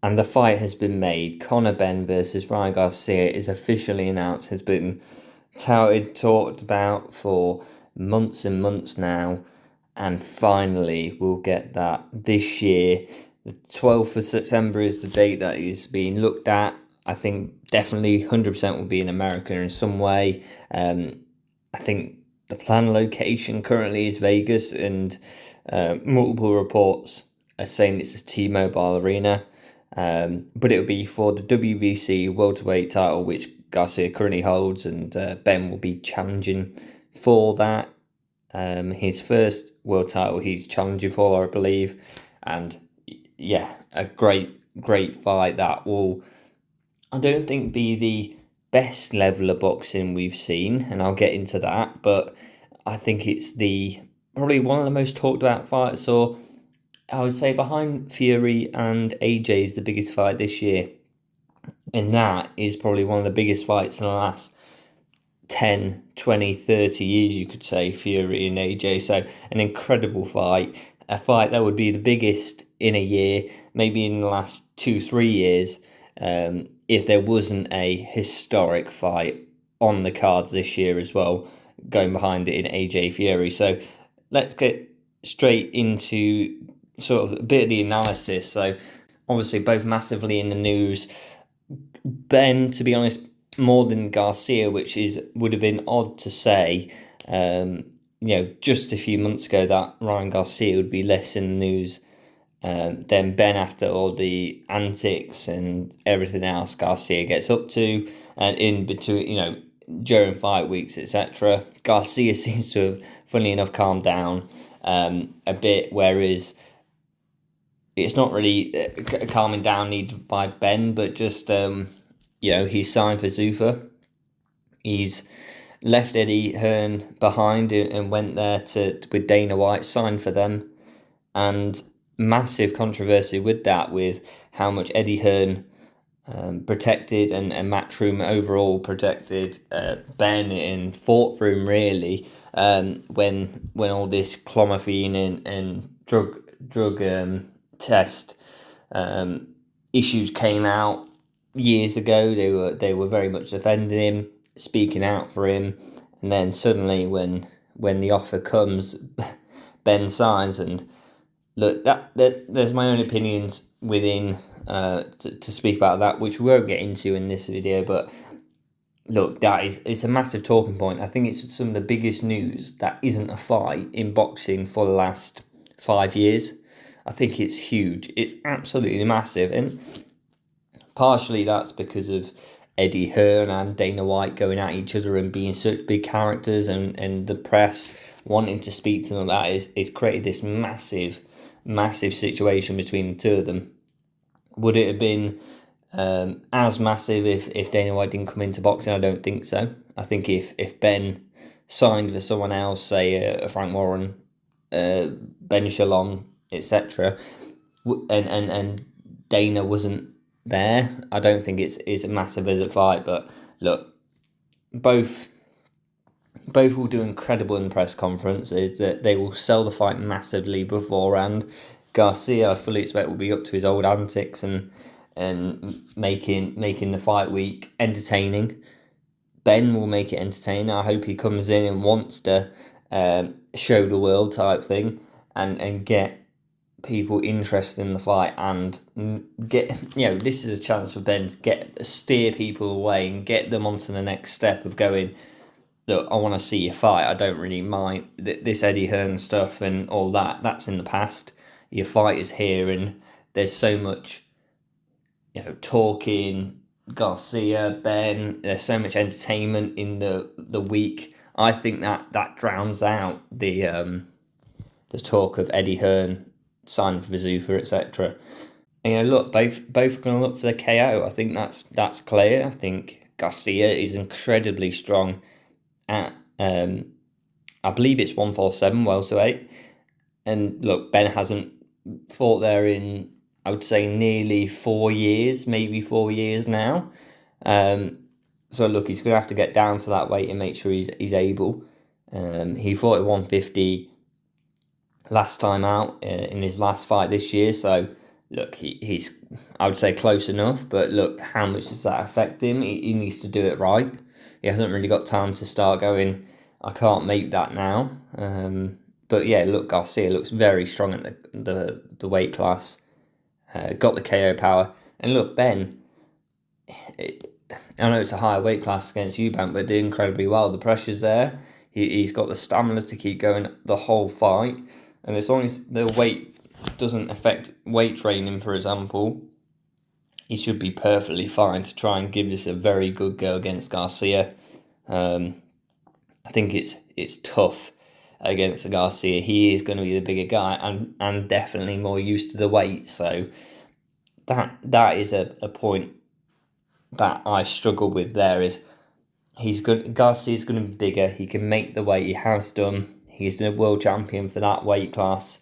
and the fight has been made. Conor Benn versus Ryan Garcia is officially announced, has been touted, talked about for months and months now, and finally we'll get that this year. The 12th of September is the date that is being looked at. I think definitely 100% will be in America in some way. I think the planned location currently is Vegas, and multiple reports are saying it's the T-Mobile Arena. But it will be for the WBC welterweight title, which Garcia currently holds, and Ben will be challenging for that. His first world title he's challenging for, I believe, and yeah, a great fight that will, I don't think, be the best level of boxing we've seen, and I'll get into that, but I think it's probably one of the most talked about fights, or I would say behind Fury and AJ is the biggest fight this year. And that is probably one of the biggest fights in the last 10, 20, 30 years, you could say, Fury and AJ. So an incredible fight. A fight that would be the biggest in a year, maybe in the last 2-3 years, if there wasn't a historic fight on the cards this year as well, going behind it in AJ Fury. So let's get straight into sort of a bit of the analysis. So obviously both massively in the news. Ben, to be honest, more than Garcia, which would have been odd to say. Just a few months ago that Ryan Garcia would be less in the news than Ben after all the antics and everything else Garcia gets up to, and in between, during fight weeks, etc. Garcia seems to have, funnily enough, calmed down a bit, whereas it's not really calming down needed by Ben, but just, he's signed for Zuffa. He's left Eddie Hearn behind and went there with Dana White, signed for them. And massive controversy with that, with how much Eddie Hearn protected and Matchroom overall protected Ben and fought for him, really, when all this clomiphene and drug test issues came out years ago. They were very much defending him, speaking out for him, and then suddenly when the offer comes, Ben signs. And look, there's my own opinions within to speak about that, which we won't get into in this video, but look, it's a massive talking point. I think it's some of the biggest news that isn't a fight in boxing for the last 5 years. I think it's huge. It's absolutely massive. And partially that's because of Eddie Hearn and Dana White going at each other and being such big characters, and the press wanting to speak to them. That is created this massive situation between the two of them. Would it have been as massive if Dana White didn't come into boxing? I don't think so. I think if Ben signed for someone else, say a Frank Warren, Ben Shalom, etc., and Dana wasn't there, I don't think it's massive as a fight. But look, both will do incredible in the press conferences, that they will sell the fight massively beforehand. Garcia, I fully expect, will be up to his old antics and making the fight week entertaining. Ben will make it entertaining. I hope he comes in and wants to show the world type thing, and get people interested in the fight, and get, this is a chance for Ben to steer people away and get them onto the next step of going, look, I want to see you fight. I don't really mind this Eddie Hearn stuff and all that. That's in the past. Your fight is here, and there's so much, talking, Garcia, Ben. There's so much entertainment in the week. I think that drowns out the talk of Eddie Hearn signing for Zuffa, etc. And look, both are going to look for the KO. I think that's clear. I think Garcia is incredibly strong at I believe it's 147 welterweight, and look, Ben hasn't fought there in, I would say, nearly 4 years, maybe 4 years now. So look, he's going to have to get down to that weight and make sure he's able. He fought at 150 last time out in his last fight this year, so look, he's, I would say, close enough, but look, how much does that affect him? He needs to do it right. He hasn't really got time to start going, I can't make that now. But yeah, look, Garcia looks very strong at the weight class. Got the KO power. And look, Ben, I know it's a higher weight class against Eubank, but did incredibly well. The pressure's there. He's got the stamina to keep going the whole fight. And as long as the weight doesn't affect weight training, for example, he should be perfectly fine to try and give this a very good go against Garcia. I think it's tough against Garcia. He is going to be the bigger guy and definitely more used to the weight. So that is a point that I struggle with there. Is Garcia's going to be bigger. He can make the weight. He has done. He's the world champion for that weight class.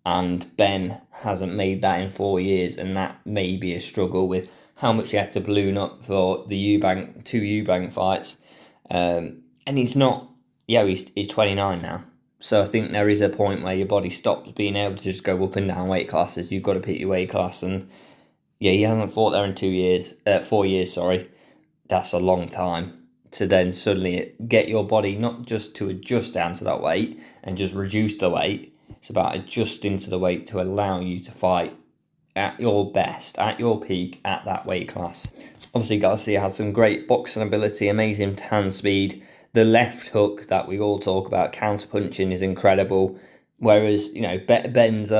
And Ben hasn't made that in 4 years, and that may be a struggle with how much he had to balloon up for the two Eubank fights. And he's not, he's 29 now. So I think there is a point where your body stops being able to just go up and down weight classes. You've got to pick your weight class. And yeah, he hasn't fought there in 4 years, sorry. That's a long time to then suddenly get your body not just to adjust down to that weight and just reduce the weight. It's about adjusting to the weight to allow you to fight at your best, at your peak, at that weight class. Obviously, Garcia has some great boxing ability, amazing hand speed. The left hook that we all talk about, counter-punching, is incredible. Whereas, Ben's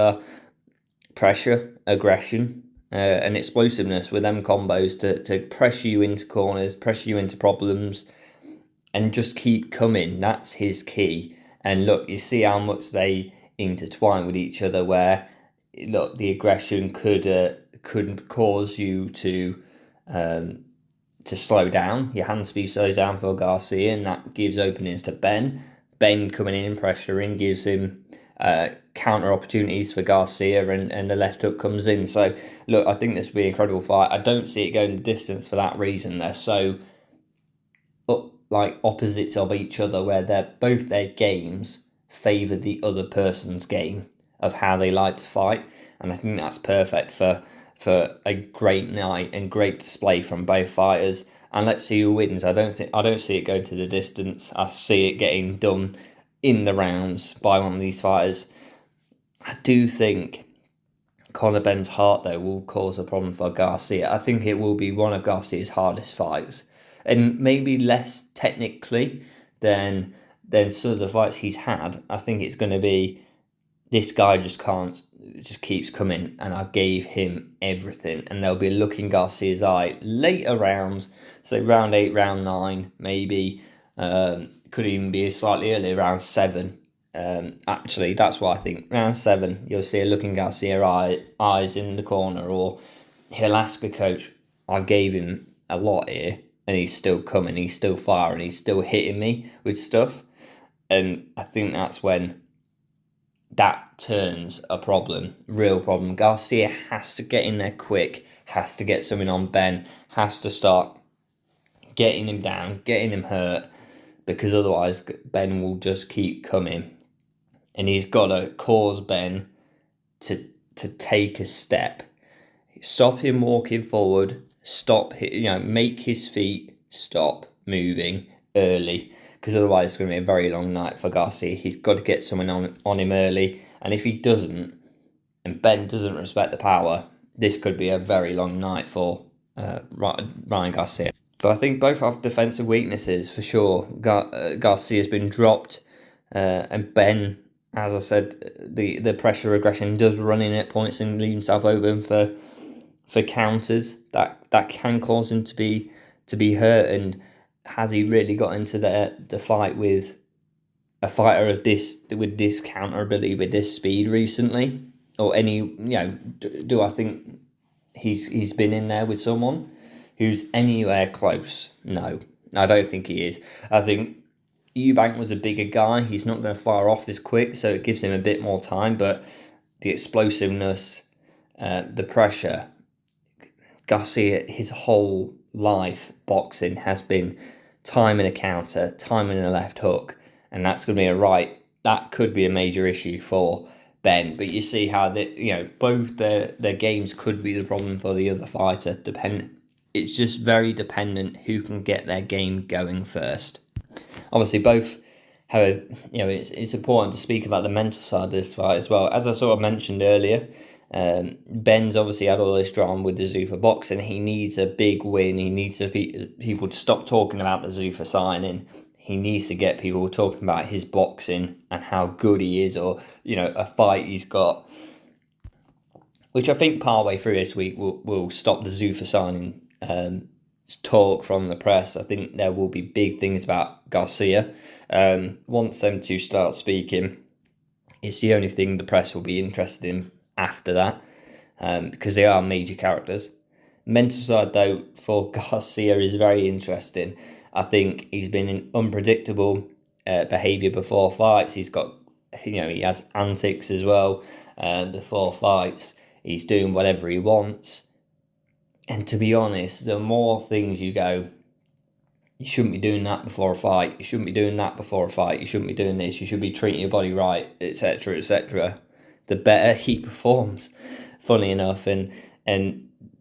pressure, aggression, and explosiveness with them combos to pressure you into corners, pressure you into problems, and just keep coming. That's his key. And look, you see how much they intertwine with each other, where look, the aggression could cause you to slow down. Your hand speed slows down for Garcia, and that gives openings to Ben. Ben coming in and pressuring gives him counter opportunities for Garcia, and the left hook comes in. So look, I think this will be an incredible fight. I don't see it going the distance for that reason. They're so like opposites of each other, where both their games favour the other person's game of how they like to fight, and I think that's perfect for a great night and great display from both fighters. And let's see who wins. I don't see it going to the distance. I see it getting done in the rounds by one of these fighters. I do think Conor Benn's heart, though, will cause a problem for Garcia. I think it will be one of Garcia's hardest fights, and maybe less technically than some of the fights he's had. I think it's going to be, this guy just keeps coming, and I gave him everything. And there'll be a look in Garcia's eye later rounds, say round 8, round 9, maybe. Could even be slightly earlier, round 7. Actually, that's what I think. Round 7, you'll see a look in Garcia's eyes in the corner, or he'll ask the coach, I gave him a lot here, and he's still coming, he's still firing, he's still hitting me with stuff. And I think that's when that turns a problem, real problem. Garcia has to get in there quick, has to get something on Ben, has to start getting him down, getting him hurt, because otherwise Ben will just keep coming. And he's got to cause Ben to take a step. Stop him walking forward, make his feet stop moving early, because otherwise it's going to be a very long night for Garcia. He's got to get someone on him early, and if he doesn't, and Ben doesn't respect the power, this could be a very long night for Ryan Garcia. But I think both have defensive weaknesses for sure. Garcia's been dropped, and Ben, as I said, the pressure aggression does run in at points and leave himself open for counters that can cause him to be hurt. And has he really got into the fight with a fighter with this counter ability, with this speed recently, or any? Do I think he's been in there with someone who's anywhere close? No, I don't think he is. I think Eubank was a bigger guy. He's not going to fire off as quick, so it gives him a bit more time. But the explosiveness, the pressure, Garcia, his whole life boxing has been time in a counter, time in a left hook, and that's going to be that could be a major issue for Ben, but you see how both their games could be the problem for the other fighter. It's just very dependent who can get their game going first. Obviously, both. However, it's important to speak about the mental side of this fight as well. As I sort of mentioned earlier, Ben's obviously had all this drama with the Zuffa boxing. He needs a big win. He needs people to stop talking about the Zuffa signing. He needs to get people talking about his boxing and how good he is, or a fight he's got, which I think partway through this week will stop the Zuffa signing talk from the press. I think there will be big things about Garcia. Once them two start speaking, it's the only thing the press will be interested in after that, because they are major characters. Mental side, though, for Garcia is very interesting. I think he's been in unpredictable behaviour before fights. He's got, he has antics as well before fights. He's doing whatever he wants. And to be honest, the more things you go, you shouldn't be doing that before a fight, you shouldn't be doing that before a fight, you shouldn't be doing this, you should be treating your body right, etc., etc., the better he performs, funny enough. And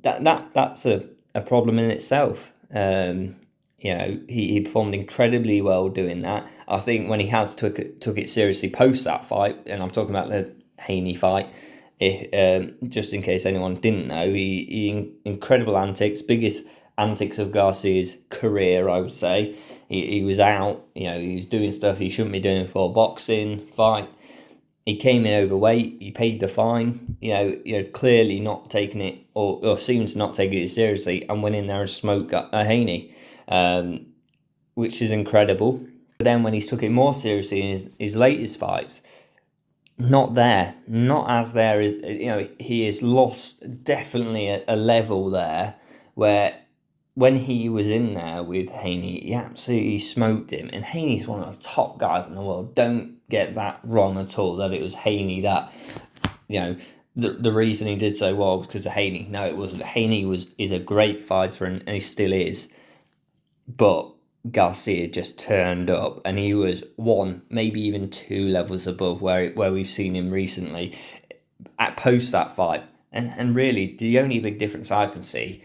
that's a problem in itself. He performed incredibly well doing that. I think when he has took it seriously post that fight, and I'm talking about the Haney fight, just in case anyone didn't know, he incredible antics, biggest antics of Garcia's career, I would say. He was out, he was doing stuff he shouldn't be doing for a boxing fight. He came in overweight. He paid the fine. Clearly not taking it, or seemed to not take it seriously, and went in there and smoked Haney, which is incredible. But then when he's took it more seriously in his latest fights, not as there is. He has lost definitely a level there, where when he was in there with Haney, he absolutely smoked him. And Haney's one of the top guys in the world. Don't get that wrong at all, that it was Haney that, the reason he did so well was because of Haney. No, it wasn't. Haney is a great fighter, and he still is. But Garcia just turned up, and he was one, maybe even two levels above where we've seen him recently at post that fight. And really, the only big difference I can see,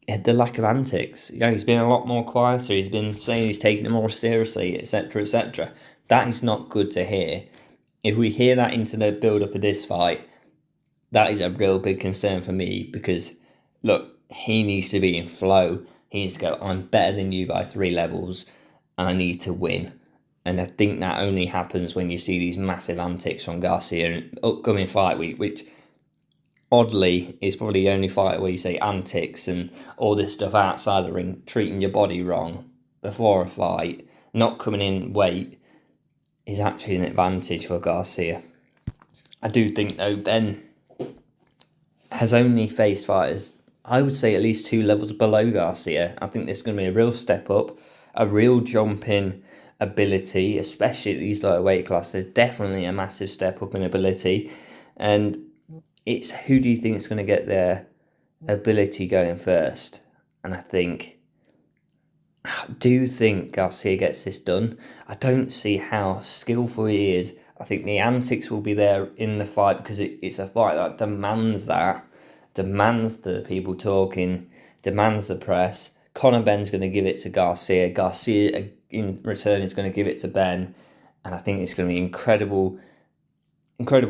the lack of antics. He's been a lot more quieter. He's been saying he's taking it more seriously, etc., etc. That is not good to hear. If we hear that into the build-up of this fight, that is a real big concern for me, because, look, he needs to be in flow. He needs to go, I'm better than you by 3 levels. I need to win. And I think that only happens when you see these massive antics from Garcia in upcoming fight week, which oddly is probably the only fight where you say antics and all this stuff outside the ring, treating your body wrong before a fight, not coming in weight, is actually an advantage for Garcia. I do think, though, Ben has only faced fighters, I would say, at least 2 levels below Garcia. I think this is going to be a real step up, a real jump in ability, especially at these lower weight classes. Definitely a massive step up in ability. And it's who do you think is going to get their ability going first? And I do think Garcia gets this done. I don't see how skillful he is. I think the antics will be there in the fight, because it's a fight that demands the people talking, demands the press. Conor Benn's going to give it to Garcia. Garcia, in return, is going to give it to Ben. And I think it's going to be incredible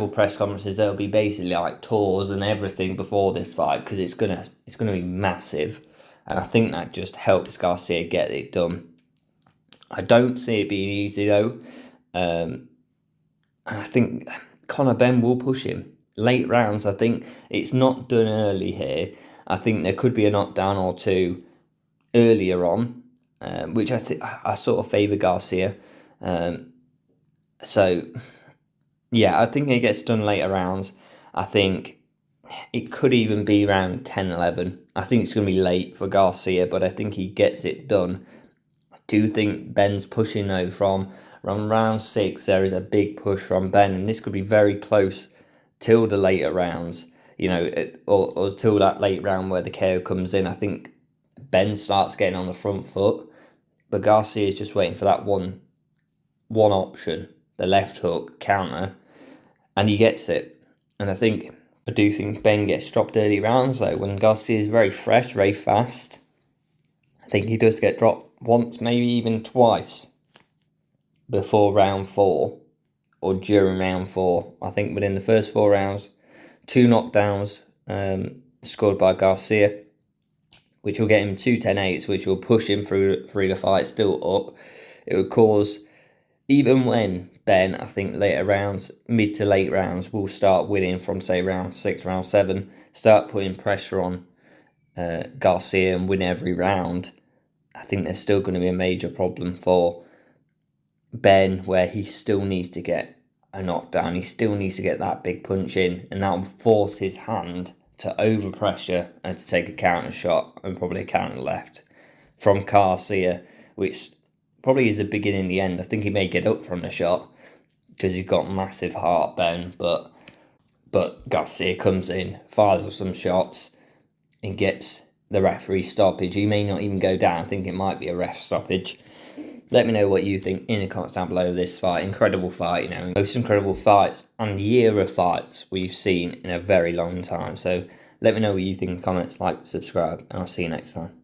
press conferences. There'll be basically like tours and everything before this fight, because it's gonna be massive. And I think that just helps Garcia get it done. I don't see it being easy, though. And I think Conor Benn will push him. Late rounds, I think it's not done early here. I think there could be a knockdown or two earlier on, which I sort of favour Garcia. So, yeah, I think it gets done later rounds. I think it could even be around 10-11. I think it's going to be late for Garcia, but I think he gets it done. I do think Ben's pushing, though, from round 6. There is a big push from Ben, and this could be very close till the later rounds, or till that late round where the KO comes in. I think Ben starts getting on the front foot, but Garcia is just waiting for that one option, the left hook counter. and he gets it. And I do think Ben gets dropped early rounds though. When Garcia is very fresh, very fast, I think he does get dropped once, maybe even twice before round 4 or during round 4. I think within the first 4 rounds, 2 knockdowns scored by Garcia, which will get him 2 10-8s, which will push him through the fight still up. It would cause, even when Ben, I think later rounds, mid to late rounds, will start winning from, say, round 6, round 7, start putting pressure on Garcia and win every round, I think there's still going to be a major problem for Ben, where he still needs to get a knockdown. He still needs to get that big punch in, and that will force his hand to overpressure and to take a counter shot and probably a counter left from Garcia, which probably is the beginning and the end. I think he may get up from the shot because he's got massive heart, Ben, but Garcia comes in, fires some shots, and gets the referee stoppage. He may not even go down. I think it might be a ref stoppage. Let me know what you think in the comments down below this fight. Incredible fight, most incredible fights and year of fights we've seen in a very long time. So let me know what you think in the comments, like, subscribe, and I'll see you next time.